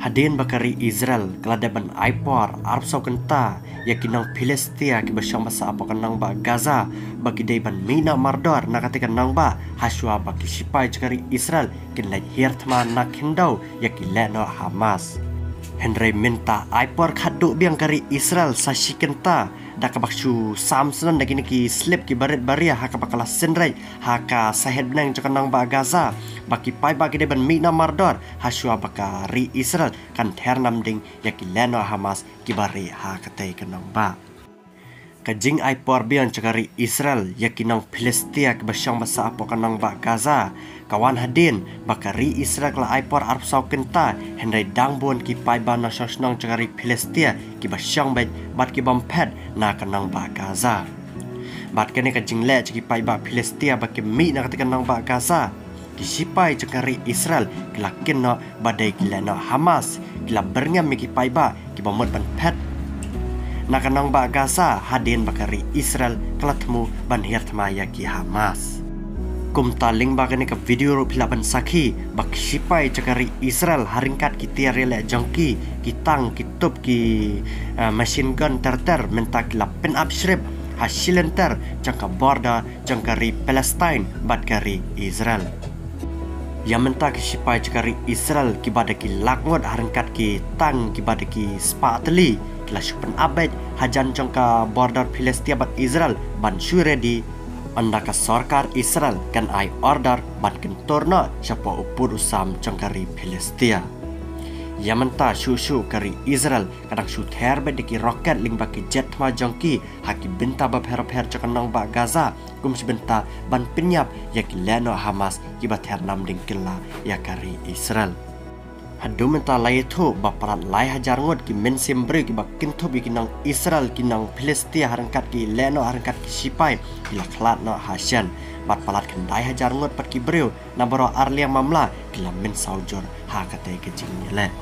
Hadin bakari Israel keladaban Aipor Arab Saukenta yakinang Palestia ki basyang basa apa kanang ba Gaza bagi daiban mina mardor nakatikan nang ba haswa bagi sipai cakari Israel kin lai hirtma nak hindau yakileno Hamas. Henry minta Aipor khadu biang kari Israel sa shikenta dakabaksu samsnan dagini ki slip ki baret baria haka bakala senrai haka sahed nang cakanang ba Gaza baki pai bagi deban mina mardor haswa bakari Israel kan ternam ding yakileno Hamas ki bari haka tei kanang ba kajing Aipor biang cakari Israel yakinang Palestia ki basyang basa apa kanang ba Gaza kawan hadin bakari Israel kala Aipor Arab Saukenta henry dangbon ki pai ba na sosnang cakari Palestia ki basyang bat ki bampet na kanang ba Gaza bat kene kajing le ki pai ba Palestia baki mi na katikan nang ba Gaza ki sipai cakari Israel kilakin no badai kileno Hamas kila berngam mi ki pai ba ki bamot bampet na kanang ba Gaza hadin bakari Israel kelatmu ban hirtmaya ki Hamas kumtaling bagani ka video ro pilaban sakhi bak sipai cakari Israel haringkat ki tiarele jangki kitang kitub ki machine gun terter mentak la pen up shrip hasilenter jangka border jangkari Palestine bat kari Israel yang mentak sipai cakari Israel ki badaki lakngot haringkat ki tang ki badaki spatli lasupan abad hajan jangka border Palestia bat Israel ban suredi andaka sarkar Israel kan ai order ban kentorna siapa upur usam jangkari Palestia Yamanta shushu kari Israel kadang shoot herbe diki roket ling baki jet ma jangki haki benta bab her cakanang ba Gaza kum benta ban penyap yaki leno Hamas kibat hernam ding killa ya kari Israel hadu menta lai thu baparat lai hajar ngot ki men sembre ki bakin thu bikinang Israel kinang Palestia harangkat ki leno harangkat ki sipai kila klat no hasyan bat palat kendai hajar ngot pat ki breu na baro arliang mamla kila men saujor ha katai ke jingile